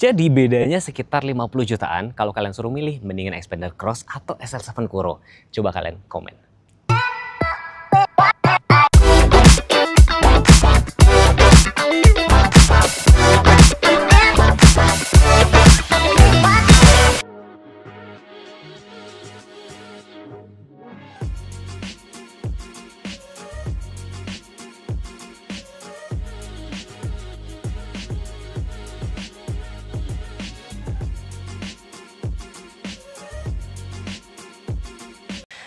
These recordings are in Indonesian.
Jadi bedanya sekitar 50 jutaan. Kalau kalian suruh milih, mendingan Xpander Cross atau SL7 Kuro. Coba kalian komen.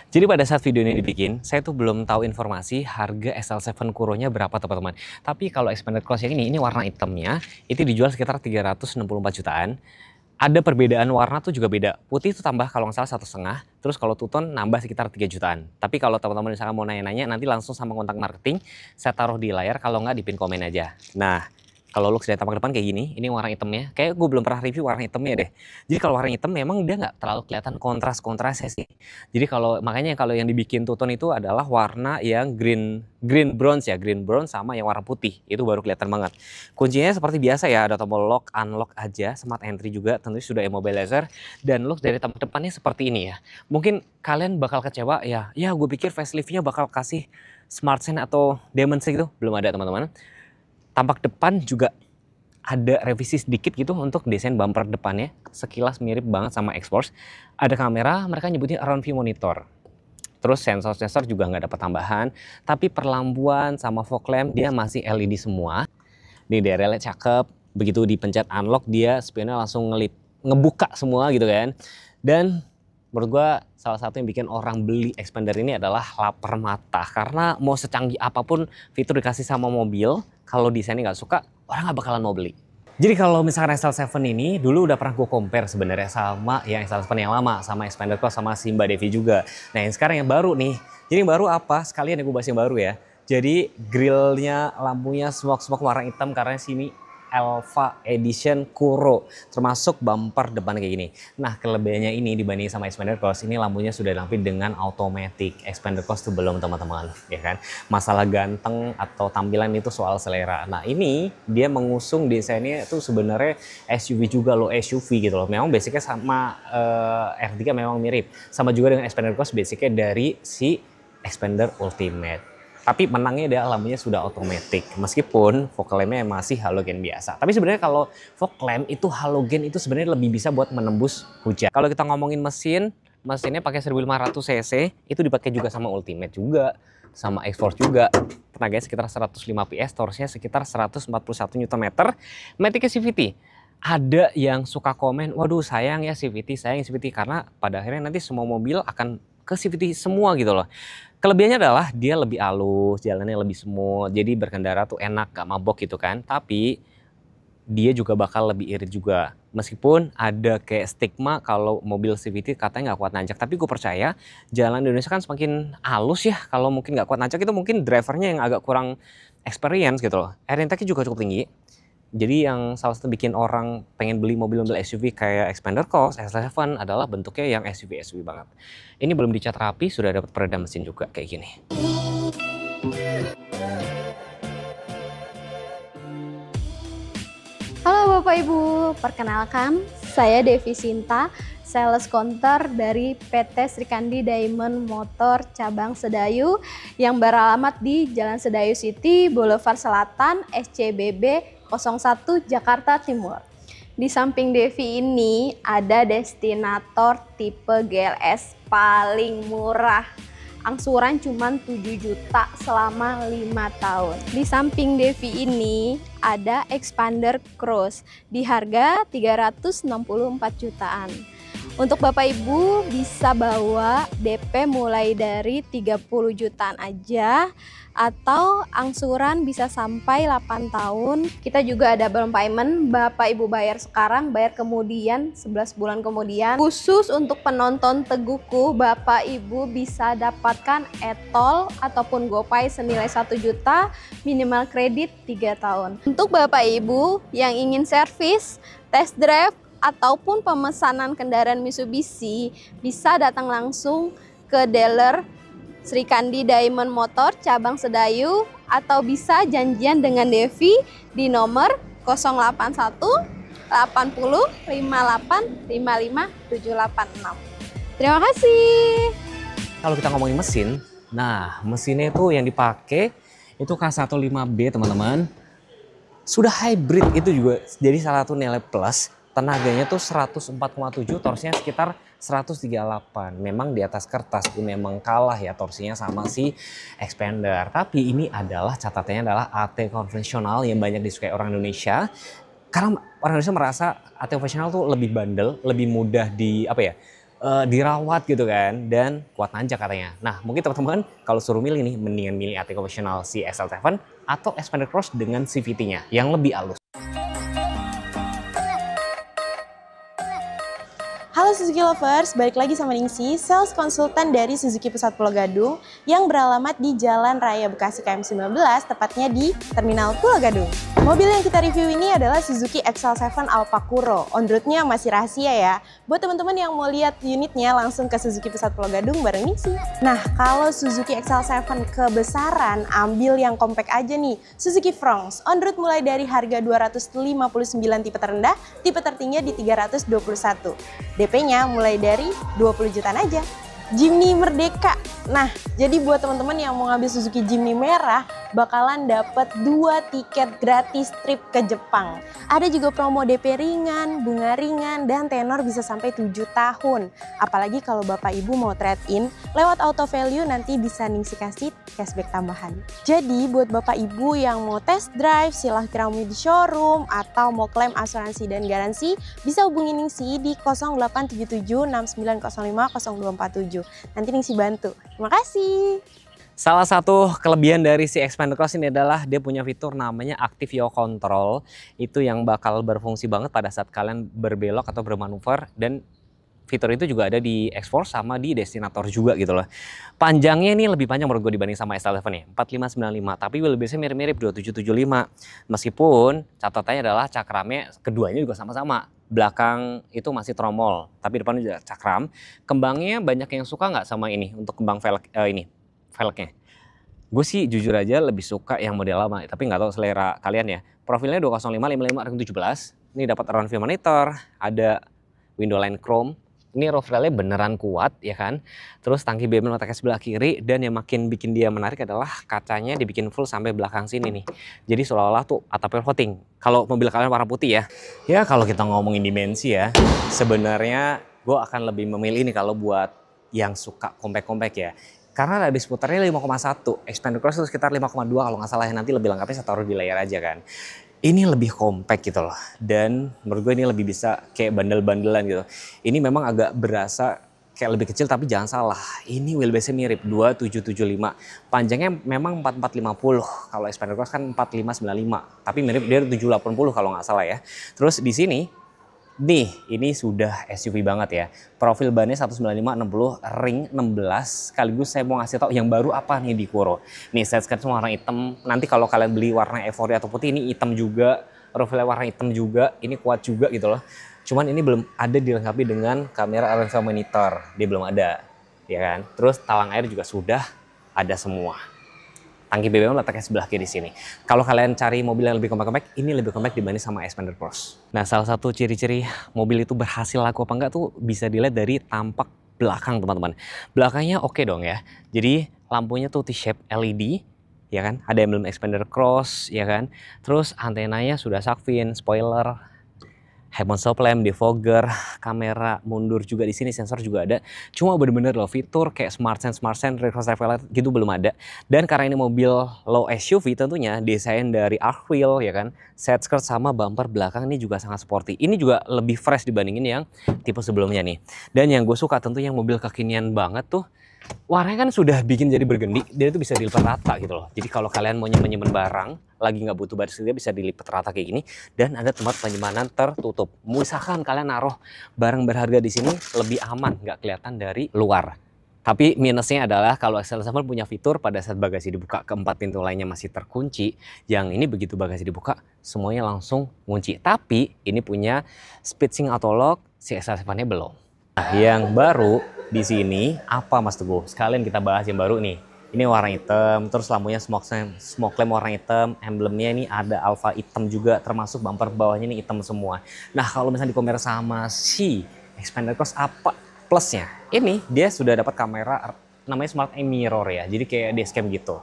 Jadi pada saat video ini dibikin, saya tuh belum tahu informasi harga SL7 Kuro-nya berapa teman-teman. Tapi kalau Xpander Cross yang ini warna hitamnya, itu dijual sekitar 364 jutaan. Ada perbedaan warna tuh juga beda. Putih itu tambah kalau nggak salah 1,5, terus kalau two-tone nambah sekitar 3 jutaan. Tapi kalau teman-teman misalkan mau nanya-nanya, nanti langsung sama kontak marketing, saya taruh di layar, kalau nggak di pin komen aja. Nah, kalau looks dari tampak depan kayak gini, ini warna hitamnya. Kayak gue belum pernah review warna hitamnya deh. Jadi kalau warna hitam memang dia nggak terlalu kelihatan kontras-kontrasnya sih. Jadi makanya kalau yang dibikin two-tone itu adalah warna yang green bronze ya, green bronze sama yang warna putih. Itu baru kelihatan banget. Kuncinya seperti biasa ya, ada tombol lock, unlock aja, smart entry juga, tentunya sudah immobilizer. Dan looks dari tampak depannya seperti ini ya. Mungkin kalian bakal kecewa ya. Ya gue pikir faceliftnya bakal kasih smart sense atau dimensi gitu. Belum ada teman-teman. Tampak depan juga ada revisi sedikit gitu untuk desain bumper depannya. Sekilas mirip banget sama X-Force. Ada kamera, mereka nyebutnya around view monitor. Terus sensor-sensor juga nggak dapat tambahan. Tapi perlampuan sama fog lamp dia masih LED semua. Ini DRL cakep. Begitu dipencet unlock dia spionnya langsung ngebuka semua gitu kan. Dan menurut gua salah satu yang bikin orang beli Xpander ini adalah lapar mata. Karena mau secanggih apapun fitur dikasih sama mobil, kalau desainnya nggak suka, orang nggak bakalan mau beli. Jadi kalau misalkan SL7 ini dulu udah pernah gue compare sebenarnya sama yang SL7 yang lama, sama Xpander Cross, sama si Mbak Devi juga. Nah yang sekarang yang baru nih, jadi yang baru apa? Sekalian gue bahas yang baru ya. Jadi grillnya, lampunya smoke warna hitam karena sini Elva Edition Kuro, termasuk bumper depan kayak gini. Nah kelebihannya ini dibanding sama Xpander Cross, ini lampunya sudah dilengkapi dengan automatic. Xpander Cross tuh belum teman-teman, ya kan? Masalah ganteng atau tampilan itu soal selera. Nah ini dia mengusung desainnya itu sebenarnya SUV juga loh, SUV gitu loh. Memang basicnya sama R3 memang mirip, sama juga dengan Xpander Cross basicnya dari si Xpander Ultimate. Tapi menangnya dia lampunya sudah otomatis, meskipun fog lampnya masih halogen biasa. Tapi sebenarnya kalau fog lamp itu halogen itu sebenarnya lebih bisa buat menembus hujan. Kalau kita ngomongin mesinnya pakai 1500 cc, itu dipakai juga sama Ultimate juga, sama X-Force juga. Tenaganya sekitar 105 PS, torsinya sekitar 141 Nm. Matic CVT. Ada yang suka komen, waduh sayang ya CVT, karena pada akhirnya nanti semua mobil akan ke CVT semua gitu loh. Kelebihannya adalah dia lebih halus, jalannya lebih smooth, jadi berkendara tuh enak, gak mabok gitu kan. Tapi dia juga bakal lebih irit juga. Meskipun ada kayak stigma kalau mobil CVT katanya gak kuat nanjak. Tapi gue percaya jalan di Indonesia kan semakin halus ya. Kalau mungkin gak kuat nanjak itu mungkin drivernya yang agak kurang experience gitu loh. Air intake juga cukup tinggi. Jadi yang salah satu bikin orang pengen beli mobil-mobil SUV kayak Xpander Cross, SL7 adalah bentuknya yang SUV banget. Ini belum dicat rapi, sudah dapat peredam mesin juga kayak gini. Halo Bapak Ibu, perkenalkan saya Devi Sinta, sales counter dari PT Srikandi Diamond Motor cabang Sedayu yang beralamat di Jalan Sedayu City, Boulevard Selatan, SCBB 01 Jakarta Timur. Di samping Devi ini ada destinator tipe GLS paling murah. Angsuran cuma 7 juta selama 5 tahun. Di samping Devi ini ada Xpander Cross di harga 364 jutaan. Untuk Bapak Ibu bisa bawa DP mulai dari 30 jutaan aja atau angsuran bisa sampai 8 tahun. Kita juga ada balloon payment, Bapak Ibu bayar sekarang, bayar kemudian 11 bulan kemudian. Khusus untuk penonton Teguhku, Bapak Ibu bisa dapatkan e-tol ataupun GoPay senilai 1 juta, minimal kredit 3 tahun. Untuk Bapak Ibu yang ingin servis, test drive, ataupun pemesanan kendaraan Mitsubishi, bisa datang langsung ke dealer Srikandi Diamond Motor cabang Sedayu atau bisa janjian dengan Devi di nomor 081 80 58 55 786. Terima kasih. Kalau kita ngomongin mesin, nah mesinnya itu yang dipakai itu K15B teman-teman. Sudah hybrid, itu juga jadi salah satu nilai plus. Tenaganya tuh 104,7, torsinya sekitar 138. Memang di atas kertas itu memang kalah ya torsinya sama si Xpander. Tapi ini adalah catatannya adalah AT konvensional yang banyak disukai orang Indonesia. Karena orang Indonesia merasa AT konvensional tuh lebih bandel, lebih mudah dirawat gitu kan, dan kuat nanjak katanya. Nah mungkin teman-teman kalau suruh milih nih, mendingan milih AT konvensional si XL7 atau Xpander Cross dengan CVT-nya yang lebih halus. Halo Suzuki Lovers, balik lagi sama Ningsi, sales konsultan dari Suzuki Pusat Pulau Gadung yang beralamat di Jalan Raya Bekasi KM19, tepatnya di Terminal Pulau Gadung. Mobil yang kita review ini adalah Suzuki XL7 Alfa Kuro. On road-nya masih rahasia ya. Buat teman-teman yang mau lihat unitnya langsung ke Suzuki Pusat Pulau Gadung bareng Ningsi. Nah, kalau Suzuki XL7 kebesaran, ambil yang compact aja nih. Suzuki Fronx. On road mulai dari harga 259 tipe terendah, tipe tertinggi di 321. DP-nya mulai dari 20 jutaan aja. Jimny Merdeka. Nah, jadi buat teman-teman yang mau ngambil Suzuki Jimny merah, bakalan dapat 2 tiket gratis trip ke Jepang. Ada juga promo DP ringan, bunga ringan, dan tenor bisa sampai 7 tahun. Apalagi kalau Bapak Ibu mau trade-in, lewat auto value nanti bisa Ningsi kasih cashback tambahan. Jadi buat Bapak Ibu yang mau test drive, silahkan di showroom, atau mau klaim asuransi dan garansi, bisa hubungi Ningsi di 0877 6905 0247. Nanti Ningsi bantu. Terima kasih. Salah satu kelebihan dari si Xpander Cross ini adalah dia punya fitur namanya Active Yaw Control. Itu yang bakal berfungsi banget pada saat kalian berbelok atau bermanuver, dan fitur itu juga ada di X-Force sama di Destinator juga gitu loh. Panjangnya ini lebih panjang menurut gue dibanding sama XL7 ya, 4595, tapi wheelbase-nya mirip-mirip 2775. Meskipun catatannya adalah cakramnya keduanya juga sama-sama. Belakang itu masih tromol, tapi depan juga cakram. Kembangnya banyak yang suka nggak sama ini untuk kembang velgnya? Gue sih jujur aja lebih suka yang model lama, tapi nggak tahu selera kalian ya. Profilnya 205 55 ring 17. Ini dapat around view monitor, ada window line chrome. Ini roof railnya beneran kuat ya kan. Terus tangki BM letaknya sebelah kiri, dan yang makin bikin dia menarik adalah kacanya dibikin full sampai belakang sini nih. Jadi seolah-olah tuh atapnya coating. Kalau mobil kalian warna putih ya. Ya kalau kita ngomongin dimensi ya, sebenarnya gue akan lebih memilih ini kalau buat yang suka compact-compact ya. Karena radius putarnya 5,1, Xpander Cross itu sekitar 5,2 kalau nggak salah ya. Nanti lebih lengkapnya saya taruh di layar aja kan. Ini lebih compact gitu loh, dan menurut gue ini lebih bisa kayak bandel-bandelan gitu. Ini memang agak berasa kayak lebih kecil, tapi jangan salah, ini wheelbase-nya mirip 2775. Panjangnya memang 4450, kalau Xpander Cross kan 4595, tapi mirip dia 780 kalau nggak salah ya. Terus di sini nih, ini sudah SUV banget ya. Profil bannya 195/60 ring 16. Sekaligus saya mau ngasih tahu yang baru apa nih di Kuro. Nih saya sketch semua warna hitam. Nanti kalau kalian beli warna Euphoria atau putih, ini hitam juga. Profilnya warna hitam juga. Ini kuat juga gitu loh. Cuman ini belum ada dilengkapi dengan kamera around view monitor. Dia belum ada, ya kan. Terus talang air juga sudah ada semua. Tangki BBM letaknya sebelah kiri sini. Kalau kalian cari mobil yang lebih compact, ini lebih compact dibanding sama Xpander Cross. Nah, salah satu ciri-ciri mobil itu berhasil laku apa enggak tuh bisa dilihat dari tampak belakang teman-teman. Belakangnya oke dong ya. Jadi lampunya tuh T-shape LED, ya kan? Ada emblem Xpander Cross, ya kan? Terus antenanya sudah shark fin, spoiler, headmount stop lamp, defogger, kamera mundur juga di sini, sensor juga ada. Cuma bener-bener loh fitur kayak smart sense, reverse drive light gitu belum ada. Dan karena ini mobil low SUV tentunya desain dari arc wheel ya kan, side skirt sama bumper belakang ini juga sangat sporty. Ini juga lebih fresh dibandingin yang tipe sebelumnya nih. Dan yang gue suka tentunya mobil kekinian banget tuh, warnanya kan sudah bikin jadi bergendi, dan itu bisa dilipat rata gitu loh. Jadi kalau kalian mau nyimpen barang, lagi nggak butuh baris dia bisa dilipat rata kayak gini, dan ada tempat penyimpanan tertutup. Misalkan kalian naruh barang berharga di sini lebih aman, nggak kelihatan dari luar. Tapi minusnya adalah kalau XL7 punya fitur pada saat bagasi dibuka, keempat pintu lainnya masih terkunci. Yang ini begitu bagasi dibuka, semuanya langsung kunci. Tapi ini punya speed sync auto lock, si XL7-nya belum. Nah, yang baru di sini apa Mas Teguh? Sekalian kita bahas yang baru nih. Ini warna hitam, terus lampunya smoke lamp warna hitam, emblemnya ini ada alpha hitam juga, termasuk bumper bawahnya ini hitam semua. Nah kalau misalnya di-compare sama si Xpander Cross, apa plusnya? Ini dia sudah dapat kamera namanya Smart Aim Mirror ya, jadi kayak dashcam gitu.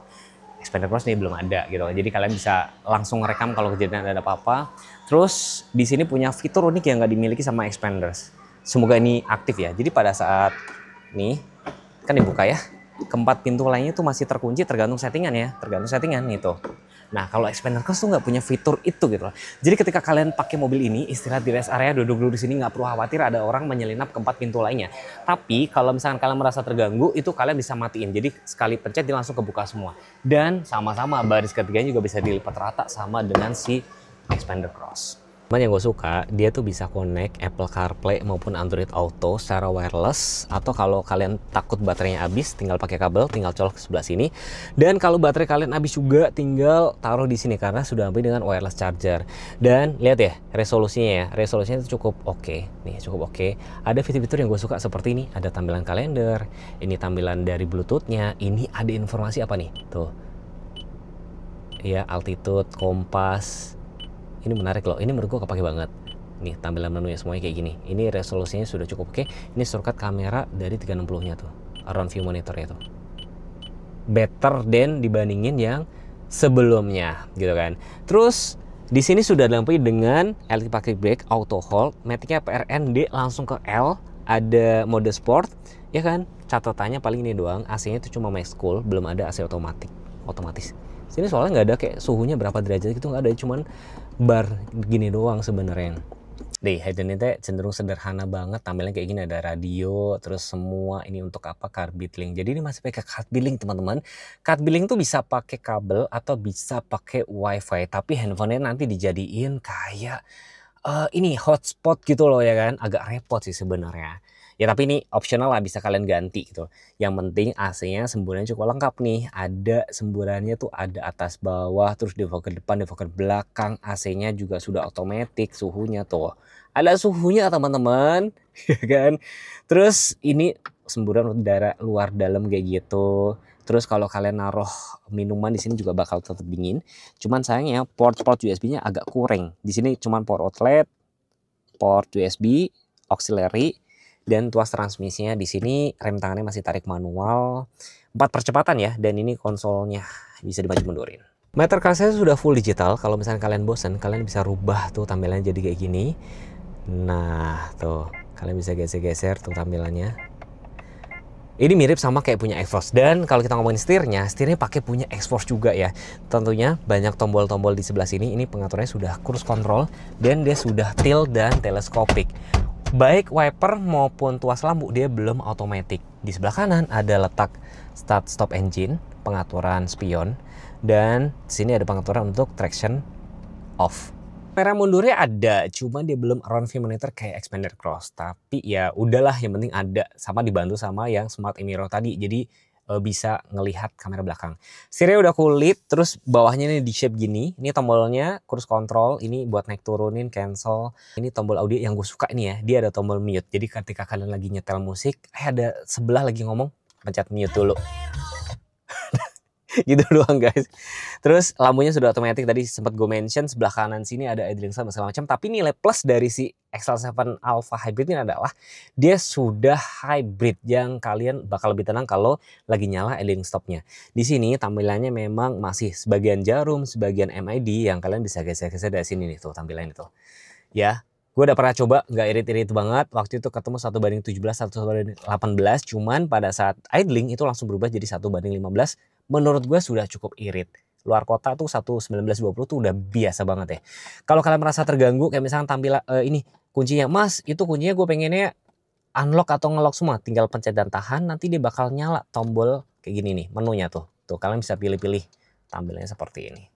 Xpander Cross ini belum ada gitu, jadi kalian bisa langsung rekam kalau kejadian ada apa-apa. Terus di sini punya fitur unik yang nggak dimiliki sama Xpanders. Semoga ini aktif ya, jadi pada saat nih kan dibuka ya, keempat pintu lainnya tuh masih terkunci tergantung settingan ya, tergantung settingan gitu. Nah kalau Xpander Cross tuh nggak punya fitur itu gitu loh. Jadi ketika kalian pakai mobil ini istirahat di rest area, duduk-duduk di sini nggak perlu khawatir ada orang menyelinap keempat pintu lainnya. Tapi kalau misalkan kalian merasa terganggu itu kalian bisa matiin. Jadi sekali pencet dia langsung kebuka semua. Dan sama-sama baris ketiganya juga bisa dilipat rata sama dengan si Xpander Cross. Cuman yang gue suka, dia tuh bisa connect Apple CarPlay maupun Android Auto secara wireless. Atau kalau kalian takut baterainya habis, tinggal pakai kabel, tinggal colok ke sebelah sini. Dan kalau baterai kalian habis juga, tinggal taruh di sini karena sudah dilengkapi dengan wireless charger. Dan lihat ya resolusinya ya, resolusinya itu cukup oke. Nih cukup oke. Ada fitur-fitur yang gue suka seperti ini. Ada tampilan kalender, ini tampilan dari Bluetooth-nya. Ini ada informasi apa nih? Tuh, ya altitude, kompas. Ini menarik loh, ini menurut gue kepake banget. Nih tampilan menunya semuanya kayak gini. Ini resolusinya sudah cukup oke. Ini shortcut kamera dari 360-nya tuh, around view monitornya tuh. Better than dibandingin yang sebelumnya gitu kan. Terus di sini sudah dilengkapi dengan electric parking brake, auto hold, matic-nya PRND langsung ke L, ada mode sport, ya kan. Catatannya paling ini doang, AC-nya itu cuma max cool, belum ada AC otomatis. Sini soalnya nggak ada kayak suhunya berapa derajat gitu, nggak ada, cuman bar gini doang sebenarnya. Nih head-unitnya cenderung sederhana banget, tampilannya kayak gini, ada radio, terus semua ini untuk apa, car billing. Jadi ini masih pakai card billing teman-teman. Card billing tuh bisa pakai kabel atau bisa pakai wifi, tapi handphonenya nanti dijadiin kayak ini hotspot gitu loh ya kan, agak repot sih sebenarnya. Ya tapi ini optional lah, bisa kalian ganti gitu. Yang penting AC-nya semburannya cukup lengkap nih. Ada semburannya tuh ada atas bawah, terus defogger depan, defogger belakang. AC-nya juga sudah otomatis, suhunya tuh. Ada suhunya teman-teman, ya kan. Terus ini semburan udara luar dalam kayak gitu. Terus kalau kalian naruh minuman di sini juga bakal tetap dingin. Cuman sayangnya port USB-nya agak kurang. Di sini cuman port outlet, port USB, auxiliary, dan tuas transmisinya di sini, rem tangannya masih tarik manual, 4 percepatan ya, dan ini konsolnya bisa dimaju mundurin. Meter kerasnya sudah full digital. Kalau misalnya kalian bosan, kalian bisa rubah tuh tampilannya jadi kayak gini. Nah tuh, kalian bisa geser-geser tuh tampilannya. Ini mirip sama kayak punya Xforce. Dan kalau kita ngomongin setirnya pakai punya Xforce juga ya. Tentunya banyak tombol-tombol di sebelah sini. Ini pengaturannya sudah cruise control dan dia sudah tilt dan teleskopik. Baik wiper maupun tuas lampu dia belum otomatis. Di sebelah kanan ada letak start stop engine, pengaturan spion, dan di sini ada pengaturan untuk traction off. Kamera mundurnya ada, cuman dia belum around view monitor kayak Xpander Cross. Tapi ya udahlah, yang penting ada, sama dibantu sama yang Smart Aim Mirror tadi. Jadi bisa ngelihat kamera belakang. Setirnya udah kulit, terus bawahnya ini di shape gini. Ini tombolnya cruise control, ini buat naik turunin, cancel. Ini tombol audio yang gue suka ini ya, dia ada tombol mute. Jadi ketika kalian lagi nyetel musik, ada sebelah lagi ngomong, pencet mute dulu. Gitu doang guys. Terus lampunya sudah otomatis, tadi sempat gue mention sebelah kanan sini ada idling sama segala macam. Tapi nilai plus dari si XL7 Alpha Hybrid ini adalah dia sudah hybrid, yang kalian bakal lebih tenang kalau lagi nyala idling stopnya. Di sini tampilannya memang masih sebagian jarum, sebagian MID yang kalian bisa geser-geser dari sini nih tuh tampilannya tuh. Ya, gue udah pernah coba, nggak irit-irit banget. Waktu itu ketemu 1:17, 1:18. Cuman pada saat idling itu langsung berubah jadi 1:15. Menurut gue sudah cukup irit. Luar kota tuh 1:19:20 tuh udah biasa banget ya. Kalau kalian merasa terganggu kayak misalnya tampilan ini kuncinya, Mas itu kuncinya gue pengennya unlock atau ngelock semua, tinggal pencet dan tahan, nanti dia bakal nyala tombol kayak gini nih menunya tuh. Tuh kalian bisa pilih-pilih tampilannya seperti ini.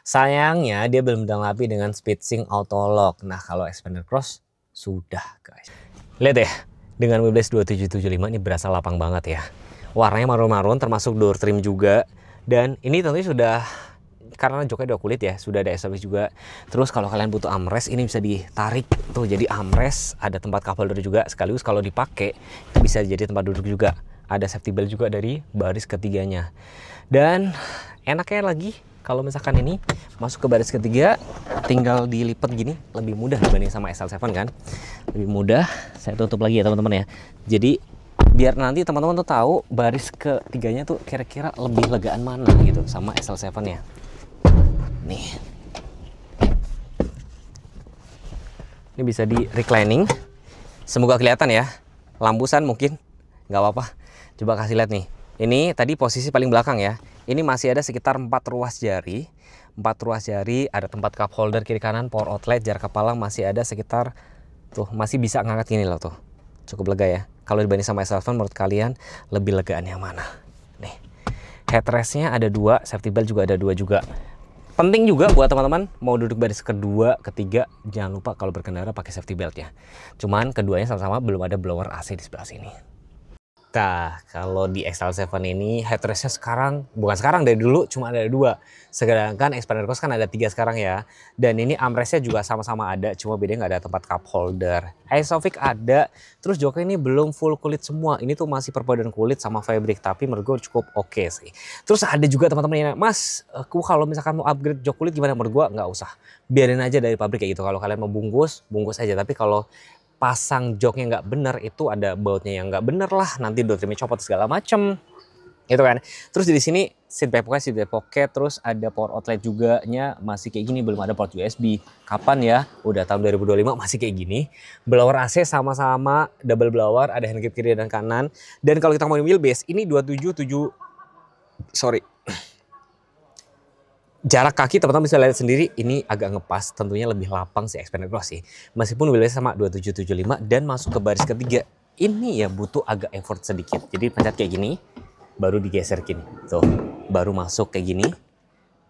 Sayangnya dia belum dilengkapi dengan speed sync auto lock. Nah kalau Xpander Cross sudah guys. Lihat ya, dengan Wheelbase 2775 ini berasa lapang banget ya. Warnanya marun-marun, termasuk door trim juga. Dan ini tentunya sudah, karena joknya udah kulit ya, sudah ada SOP juga. Terus kalau kalian butuh armrest, ini bisa ditarik tuh jadi armrest, ada tempat cup holder juga. Sekaligus kalau dipakai itu bisa jadi tempat duduk juga. ada safety belt juga dari baris ketiganya. Dan enaknya lagi kalau misalkan ini masuk ke baris ketiga, tinggal dilipat gini, lebih mudah dibanding sama SL7 kan. Lebih mudah. Saya tutup lagi ya teman-teman ya. Jadi biar nanti teman-teman tuh tahu baris ketiganya tuh kira-kira lebih legaan mana gitu sama SL7 ya. Nih. Ini bisa di reclining. Semoga kelihatan ya. Lambusan mungkin nggak apa-apa. Coba kasih lihat nih. Ini tadi posisi paling belakang ya. Ini masih ada sekitar 4 ruas jari. 4 ruas jari, ada tempat cup holder kiri kanan, power outlet, jarak kepala masih ada sekitar tuh, masih bisa ngangkat gini loh tuh. Cukup lega ya. Kalau dibanding sama SL7 menurut kalian lebih legaan yang mana? Nih. Headrestnya ada 2, safety belt juga ada 2 juga. Penting juga buat teman-teman mau duduk baris kedua, ketiga, jangan lupa kalau berkendara pakai safety belt ya. Cuman keduanya sama-sama belum ada blower AC di sebelah sini. Nah, kalau di XL7 ini headrestnya bukan sekarang dari dulu cuma ada 2. Sedangkan Xpander Cross kan ada 3 sekarang ya. Dan ini armrestnya juga sama-sama ada, cuma bedanya nggak ada tempat cup holder. Isofix ada, terus joknya ini belum full kulit semua. Ini tuh masih perpaduan kulit sama fabric, tapi menurut gue cukup oke sih. Terus ada juga teman-teman yang Mas, aku kalau misalkan mau upgrade jok kulit gimana? Menurut gue nggak usah. Biarin aja dari pabrik kayak gitu. Kalau kalian mau bungkus aja. Tapi kalau pasang joknya nggak bener, itu ada bautnya yang nggak bener lah, nanti door trimnya copot segala macem gitu kan. Terus di sini seat back pocket, terus ada power outlet juga nya masih kayak gini, belum ada port USB. Kapan ya? Udah tahun 2025 masih kayak gini. Blower AC sama-sama double blower, ada handgrip kiri dan kanan. Dan kalau kita ngomongin wheelbase, ini 27 jarak kaki teman-teman bisa lihat sendiri, ini agak ngepas, tentunya lebih lapang si Xpander Cross sih. Meskipun wheelbase sama 2775 dan masuk ke baris ketiga, ini ya butuh agak effort sedikit. Jadi pencet kayak gini, baru digeser gini. Tuh, baru masuk kayak gini.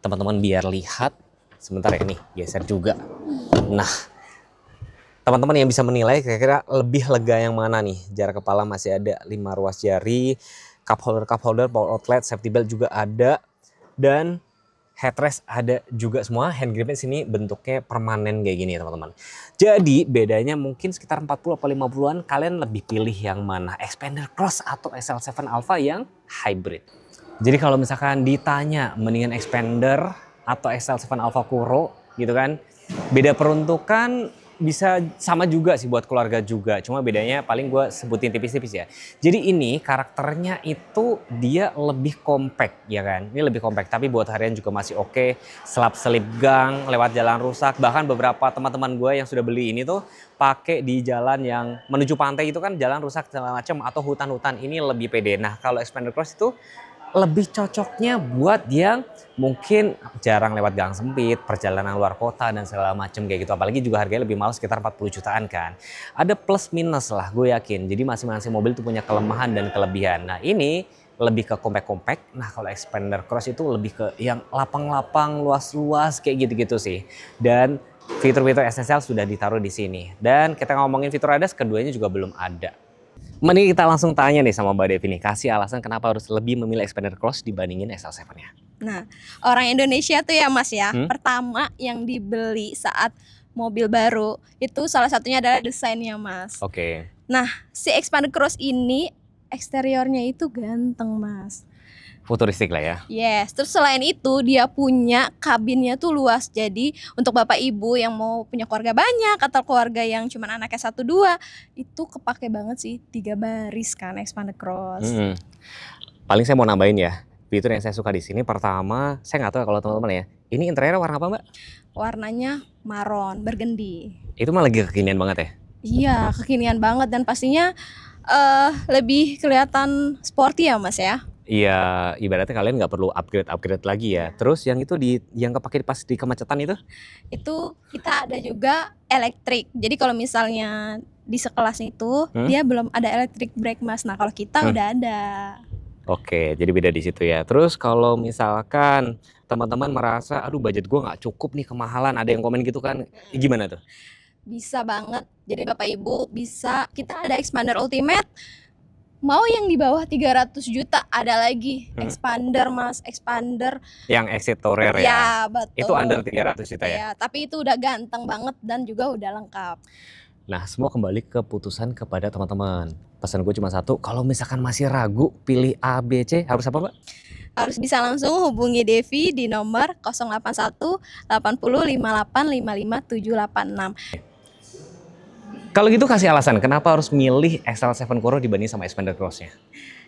Teman-teman biar lihat, sebentar ya nih, geser juga. Nah, teman-teman yang bisa menilai kira-kira lebih lega yang mana nih. Jarak kepala masih ada 5 ruas jari, cup holder, power outlet, safety belt juga ada, dan headrest ada juga semua. Hand gripnya sini bentuknya permanen kayak gini ya teman-teman. Jadi bedanya mungkin sekitar 40 atau 50-an. Kalian lebih pilih yang mana? Xpander Cross atau SL7 Alpha yang hybrid? Jadi kalau misalkan ditanya mendingan Xpander atau SL7 Alpha Kuro gitu kan. Beda peruntukan bisa sama juga sih buat keluarga juga. Cuma bedanya paling gue sebutin tipis-tipis ya. Jadi ini karakternya itu dia lebih compact ya kan. Ini lebih compact tapi buat harian juga masih oke. Selap-selip gang, lewat jalan rusak. Bahkan beberapa teman-teman gue yang sudah beli ini tuh pakai di jalan yang menuju pantai itu kan jalan rusak segala macam atau hutan-hutan, ini lebih pede. Nah kalau Xpander Cross itu lebih cocoknya buat yang mungkin jarang lewat gang sempit, perjalanan luar kota dan segala macem kayak gitu. Apalagi juga harganya lebih mahal sekitar 40 jutaan kan. Ada plus minus lah gue yakin. Jadi masing-masing mobil itu punya kelemahan dan kelebihan. Nah ini lebih ke compact-compact. Nah kalau Xpander Cross itu lebih ke yang lapang-lapang, luas-luas kayak gitu-gitu sih. Dan fitur-fitur esensial sudah ditaruh di sini. Dan kita ngomongin fitur ADAS, keduanya juga belum ada. Mending kita langsung tanya nih sama Mbak Devi nih, kasih alasan kenapa harus lebih memilih Xpander Cross dibandingin SL7 ya. Nah, orang Indonesia tuh ya Mas ya, pertama yang dibeli saat mobil baru itu salah satunya adalah desainnya Mas. Oke. Nah, si Xpander Cross ini eksteriornya itu ganteng Mas. Futuristik lah ya. Yes, terus selain itu dia punya kabinnya tuh luas. Jadi untuk bapak ibu yang mau punya keluarga banyak atau keluarga yang cuma anaknya 1-2 itu kepake banget sih 3 baris kan Xpander Cross. Paling saya mau nambahin ya, fitur yang saya suka di sini pertama, saya nggak tahu kalau teman-teman ya, ini interiornya warna apa Mbak? Warnanya maron, burgundy. Itu mah lagi kekinian banget ya? Iya, kekinian banget dan pastinya lebih kelihatan sporty ya Mas ya. Iya, ibaratnya kalian nggak perlu upgrade lagi ya. Terus yang itu yang kepake pas di kemacetan itu? Itu kita ada juga elektrik. Jadi kalau misalnya di sekelas itu dia belum ada electric brake Mas. Nah kalau kita udah ada. Oke, jadi beda di situ ya. Terus kalau misalkan teman-teman merasa, aduh budget gue nggak cukup nih, kemahalan, ada yang komen gitu kan, gimana tuh? Bisa banget. Jadi Bapak Ibu bisa, kita ada Xpander Ultimate. Mau yang di bawah 300 juta ada lagi Xpander Mas, Xpander yang Exit Tourer ya. Ya betul. Itu under 300 juta ya. Ya, tapi itu udah ganteng banget dan juga udah lengkap. Nah, semua kembali keputusan kepada teman-teman. Pesan gue cuma satu, kalau misalkan masih ragu pilih A, B, C, harus apa Mbak? Harus bisa langsung hubungi Devi di nomor 081 80 58 55 786. Kalau gitu kasih alasan kenapa harus milih XL7 Kuro dibanding sama Xpander Cross-nya?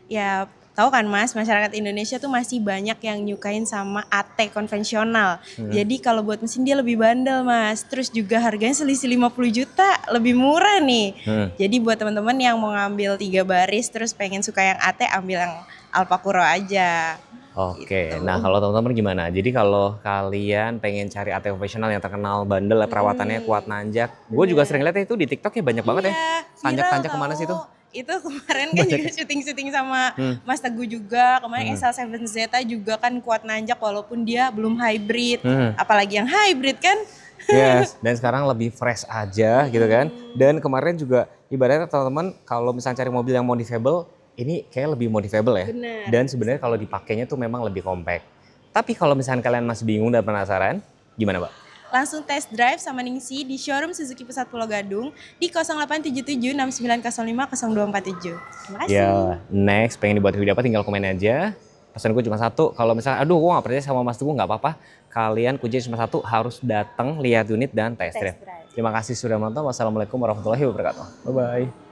Ya, tahu kan Mas, masyarakat Indonesia tuh masih banyak yang nyukain sama AT konvensional. Jadi kalau buat mesin dia lebih bandel Mas. Terus juga harganya selisih 50 juta, lebih murah nih. Jadi buat teman-teman yang mau ngambil 3 baris terus pengen suka yang AT, ambil yang Alfa Kuro aja. Oke, Gitu. nah kalau teman-teman gimana? Jadi kalau kalian pengen cari AT profesional yang terkenal bandel, perawatannya kuat nanjak. Gue juga sering lihat itu di TikTok ya banyak banget ya. Iya, Tanjak-tanjak viral kemana sih tahu. tuh? Itu kemarin kan juga syuting-syuting sama Mas Teguh juga. Kemarin XL7 Zeta juga kan kuat nanjak walaupun dia belum hybrid. Apalagi yang hybrid kan. Yes, dan sekarang lebih fresh aja gitu kan. Dan kemarin juga ibaratnya teman-teman kalau misalnya cari mobil yang modifiable, ini kayak lebih modifiable ya. Bener. Dan sebenarnya kalau dipakainya tuh memang lebih compact. Tapi kalau misalnya kalian masih bingung dan penasaran, gimana Mbak? Langsung test drive sama Ningsi di showroom Suzuki Pusat Pulau Gadung di 0877 6905 0247. Terima kasih. Ya, next pengen dibuat video apa tinggal komen aja. Pesan gue cuma satu, kalau misalnya aduh gue gak percaya sama Mas Teguh nggak apa-apa. Kalian kunci cuma satu, harus datang lihat unit dan test drive. Terima kasih sudah menonton. Wassalamualaikum warahmatullahi wabarakatuh. Bye-bye.